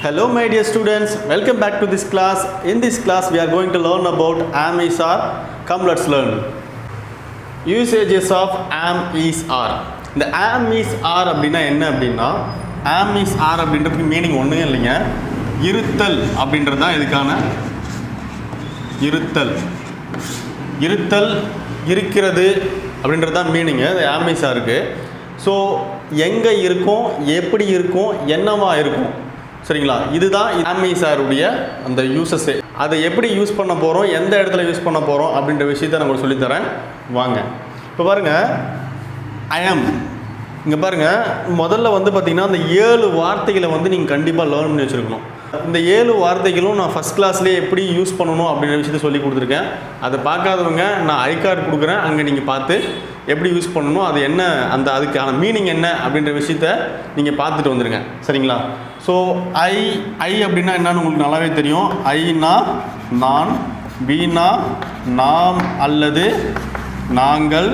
Hello my dear students, welcome back to this class. In this class we are going to learn about am is are. Come let's learn. Usages of am is are. இந்த am is are அப்படின்னா என்ன அப்படின்னா am is are அப்படின்றதுக்கு meaning ஒன்றும் இல்லைங்க, இருத்தல் அப்படின்றது தான் இதுக்கான இருத்தல். இருத்தல் இருக்கிறது அப்படின்றது தான் மீனிங்கு அது am is are-க்கு. ஸோ எங்கே இருக்கும், எப்படி இருக்கும், என்னவா இருக்கும், சரிங்களா? இதுதான் am is are-உடைய அந்த யூசஸே. அதை எப்படி யூஸ் பண்ண போகிறோம், எந்த இடத்துல யூஸ் பண்ண போகிறோம் அப்படின்ற விஷயத்தை நான் உங்களுக்கு சொல்லித்தரேன் வாங்க. இப்போ பாருங்கள், ஐ ஆம். இங்கே பாருங்கள், முதல்ல வந்து பார்த்திங்கன்னா அந்த 7 வார்த்தைகளை வந்து நீங்கள் கண்டிப்பாக லேர்ன் பண்ணி வச்சுருக்கணும். இந்த 7 வார்த்தைகளும் நான் ஃபஸ்ட் கிளாஸ்லேயே எப்படி யூஸ் பண்ணணும் அப்படின்ற விஷயத்தை சொல்லி கொடுத்துருக்கேன். அதை பார்க்காதவங்க நான் ஐ கார்டு கொடுக்குறேன், அங்கே நீங்கள் பார்த்து எப்படி யூஸ் பண்ணணும், அது என்ன, அந்த அதுக்கான மீனிங் என்ன அப்படின்ற விஷயத்த நீங்கள் பார்த்துட்டு வந்துடுங்க, சரிங்களா? ஸோ ஐ அப்படின்னா என்னன்னு உங்களுக்கு நல்லாவே தெரியும். ஐனா நான், வீணா நாம் அல்லது நாங்கள்,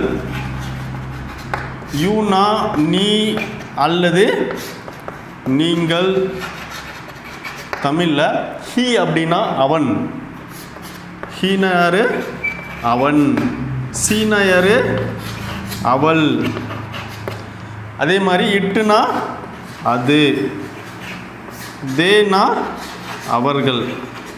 யூனா நீ அல்லது நீங்கள். தமிழில் ஹீ அப்படின்னா அவன், ஹீனா யாரு அவன், சீனா யாரு அவள். அதே மாதிரி இட்டுனா அது, தேனா அவர்கள்.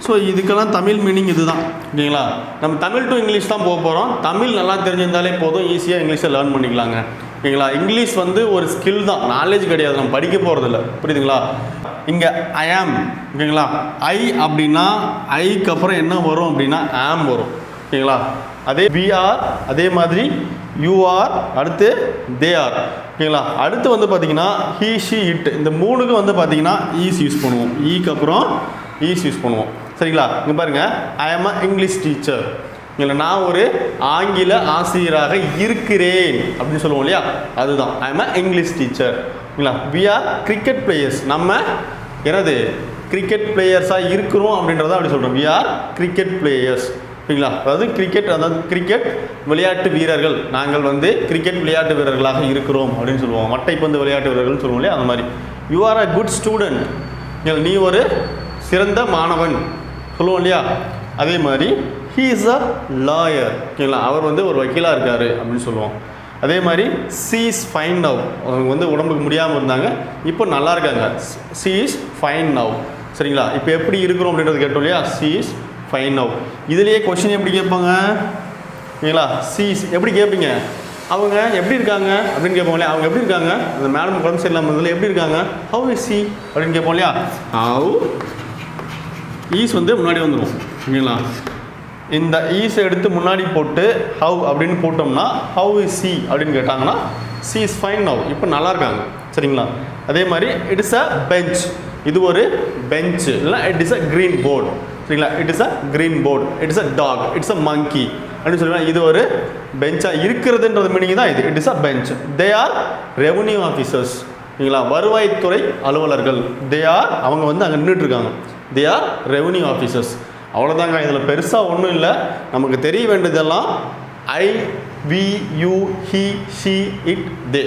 ஸோ இதுக்கெல்லாம் தமிழ் மீனிங் இதுதான், ஓகேங்களா? நம்ம தமிழ் டு இங்கிலீஷ் தான் போக போகிறோம். தமிழ் நல்லா தெரிஞ்சிருந்தாலே போதும், ஈஸியாக இங்கிலீஷை லேர்ன் பண்ணிக்கலாங்க, ஓகேங்களா? இங்கிலீஷ் வந்து ஒரு ஸ்கில் தான், நாலேஜ் கிடையாது, நம்ம படிக்க போகிறதில்ல, புரியுதுங்களா? இங்கே ஐ ஆம், ஓகேங்களா? ஐ அப்படின்னா ஐக்கு அப்புறம் என்ன வரும் அப்படின்னா ஆம் வரும், ஓகேங்களா? அதே வி ஆர், அதே மாதிரி யூ ஆர், அடுத்து தே ஆர், ஓகேங்களா? அடுத்து வந்து பார்த்தீங்கன்னா ஹீ ஷி இட், இந்த மூணுக்கு வந்து பார்த்தீங்கன்னா ஈஸ் யூஸ் பண்ணுவோம், ஈக்கு அப்புறம் ஈஸ் யூஸ் பண்ணுவோம், சரிங்களா? இங்கே பாருங்கள், ஐ ஆம் அ இங்கிலீஷ் டீச்சர், இல்லை நான் ஒரு ஆங்கில ஆசிரியராக இருக்கிறேன் அப்படின்னு சொல்லுவோம் இல்லையா, அதுதான் ஐ ஆம் அ இங்கிலீஷ் டீச்சர், ஓகேங்களா? வி ஆர் கிரிக்கெட் பிளேயர்ஸ், நம்ம என்னது கிரிக்கெட் பிளேயர்ஸாக இருக்கிறோம் அப்படின்றத அப்படி சொல்கிறோம். வி ஆர் கிரிக்கெட் பிளேயர்ஸ், ஓகேங்களா? அதாவது கிரிக்கெட், அதாவது கிரிக்கெட் விளையாட்டு வீரர்கள், நாங்கள் வந்து கிரிக்கெட் விளையாட்டு வீரர்களாக இருக்கிறோம் அப்படின்னு சொல்லுவோம். மட்டைப்பந்து விளையாட்டு வீரர்கள்னு சொல்லுவோம் இல்லையா, அந்த மாதிரி. You are a good student, நீ ஒரு சிறந்த மாணவன் சொல்லுவோம் இல்லையா. அதே மாதிரி ஹீ இஸ் அ லாயர், ஓகேங்களா? அவர் வந்து ஒரு வக்கீலாக இருக்கார் அப்படின்னு சொல்லுவோம். அதே மாதிரி சி இஸ் ஃபைன் நவ், அவங்க வந்து உடம்புக்கு முடியாமல் இருந்தாங்க, இப்போ நல்லா இருக்காங்க. சி இஸ் ஃபைன் நவ், சரிங்களா? இப்போ எப்படி இருக்கிறோம் அப்படின்றது கேட்டோம் இல்லையா, சி இஸ் ஃபைன் நவ். இதுலேயே கொஸ்டின் எப்படி கேட்பாங்க, ஓகேங்களா? சி இஸ் எப்படி கேட்பீங்க, அவங்க எப்படி இருக்காங்க அப்படின்னு கேட்போம் இல்லையா. அவங்க எப்படி இருக்காங்க, அந்த மேடம் உடம்பு சரியில்லாமல் இருந்ததில் எப்படி இருக்காங்க, ஹவ் இஸ் சி அப்படின்னு கேட்போம் இல்லையா. ஹவ் ஈஸ் வந்து முன்னாடி வந்துடும், ஓகேங்களா? இந்த ஈஸை எடுத்து முன்னாடி போட்டு ஹவ் அப்படின்னு போட்டோம்னா ஹவ் இஸ் சி அப்படின்னு கேட்டாங்கன்னா சி இஸ் ஃபைன் நவ், இப்போ நல்லா இருக்காங்க, சரிங்களா? அதே மாதிரி இட் இஸ் அ பெஞ்ச், இது ஒரு பெஞ்சு, இல்லைனா it is a green board, சரிங்களா? It is a green board, it is a dog, it's a monkey அப்படின்னு சொல்லுவாங்க. இது ஒரு பெஞ்சாக இருக்கிறதுன்றது மீனிங் தான் இது, it is a bench. They are revenue officers, சரிங்களா? வருவாய்த்துறை அலுவலர்கள். தே ஆர், அவங்க வந்து அங்கே நின்றுட்டுருக்காங்க. They are revenue officers. அவ்வளோதாங்க, இதில் பெருசாக ஒன்றும் இல்லை. நமக்கு தெரிய வேண்டியதெல்லாம் I, we, you, he, she, it, they.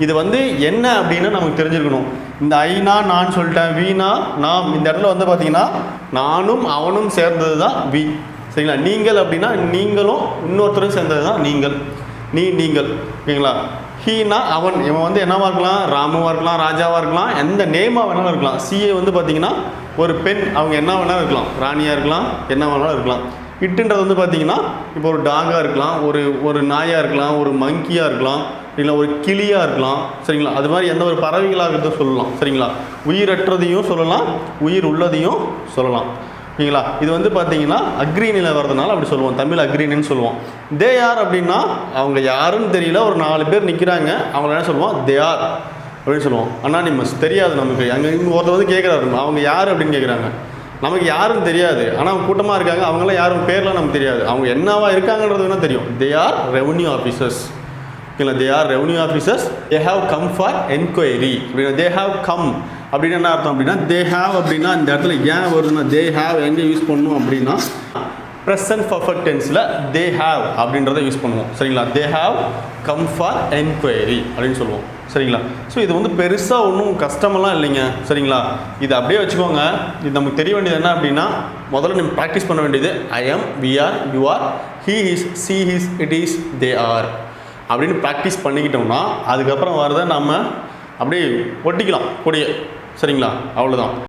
இது வந்து என்ன அப்படின்னு நமக்கு தெரிஞ்சிருக்கணும். இந்த ஐனா நான் சொல்லிட்டேன், வீணா நாம், இந்த இடத்துல வந்து பார்த்தீங்கன்னா நானும் அவனும் சேர்ந்தது தான் வி, சரிங்களா? நீங்கள் அப்படின்னா நீங்களும் இன்னொருத்தரும் சேர்ந்தது தான் நீங்கள், நீ நீங்கள், ஓகேங்களா? ஹீனா அவன், இவன் வந்து என்னவாக இருக்கலாம், ராமுவாக இருக்கலாம், ராஜாவாக இருக்கலாம், எந்த நேமாக வேணாலும் இருக்கலாம். சிஏ வந்து பார்த்திங்கன்னா ஒரு பெண், அவங்க என்ன வேணாலும் இருக்கலாம், ராணியாக இருக்கலாம், என்ன வேணாலும் இருக்கலாம். இட்டுன்றது வந்து பார்த்திங்கன்னா இப்போ ஒரு டாகாக இருக்கலாம், ஒரு நாயாக இருக்கலாம், ஒரு மங்கியாக இருக்கலாம், இல்லை ஒரு கிளியாக இருக்கலாம், சரிங்களா? அது மாதிரி எந்த ஒரு பறவைகளாக இருக்கிறத சொல்லலாம், சரிங்களா? உயிரற்றதையும் சொல்லலாம், உயிர் உள்ளதையும் சொல்லலாம், ஓகேங்களா? இது வந்து பார்த்தீங்கன்னா அக்ரீனில் வர்றதுனால அப்படி சொல்லுவோம், தமிழ் அக்ரீனின்னு சொல்லுவோம். தே ஆர் அப்படின்னா அவங்க யாருன்னு தெரியல, ஒரு 4 பேர் நிற்கிறாங்க, அவங்கள என்ன சொல்லுவோம், தே ஆர் அப்படின்னு சொல்லுவோம். அனானிமஸ், தெரியாது நமக்கு. அங்கே இங்கே ஒருத்தர் வந்து கேட்குறாரு, அவங்க யார் அப்படின்னு கேட்குறாங்க, நமக்கு யாருன்னு தெரியாது, ஆனால் அவங்க கூட்டமாக இருக்காங்க, அவங்களாம் யாரும் பேர்லாம் நமக்கு தெரியாது, அவங்க என்னவா இருக்காங்கன்றது வேணால் தெரியும். தே ஆர் ரெவன்யூ ஆஃபீஸர்ஸ், ஓகேங்களா? தே are revenue officers. They have come for enquiry அப்படின்னா, தே ஹாவ் கம் அப்படின்னு என்ன அர்த்தம் அப்படின்னா, தே ஹாவ் அப்படின்னா இந்த இடத்துல ஏன் வருதுன்னா, தே ஹாவ் எங்கே யூஸ் பண்ணணும் அப்படின்னா ப்ரெசன்ட் பர்ஃபெக்ட் டென்ஸில் தே ஹாவ் அப்படின்றத யூஸ் பண்ணுவோம் சரிங்களா. They have come for enquiry அப்படின்னு சொல்லுவோம் சரிங்களா. ஸோ இது வந்து பெருசாக ஒன்றும் கஷ்டமெல்லாம் இல்லைங்க சரிங்களா. இது அப்படியே வச்சுக்கோங்க. இது நமக்கு தெரிய வேண்டியது என்ன அப்படின்னா, முதல்ல நம்ம ப்ராக்டிஸ் பண்ண வேண்டியது I am, we are, you are, he is, she is, it is, they are அப்படின்னு ப்ராக்டிஸ் பண்ணிக்கிட்டோம்னா அதுக்கப்புறம் வரதை நம்ம அப்படியே ஒட்டிக்கலாம் கொடிய சரிங்களா. அவ்வளோதான்.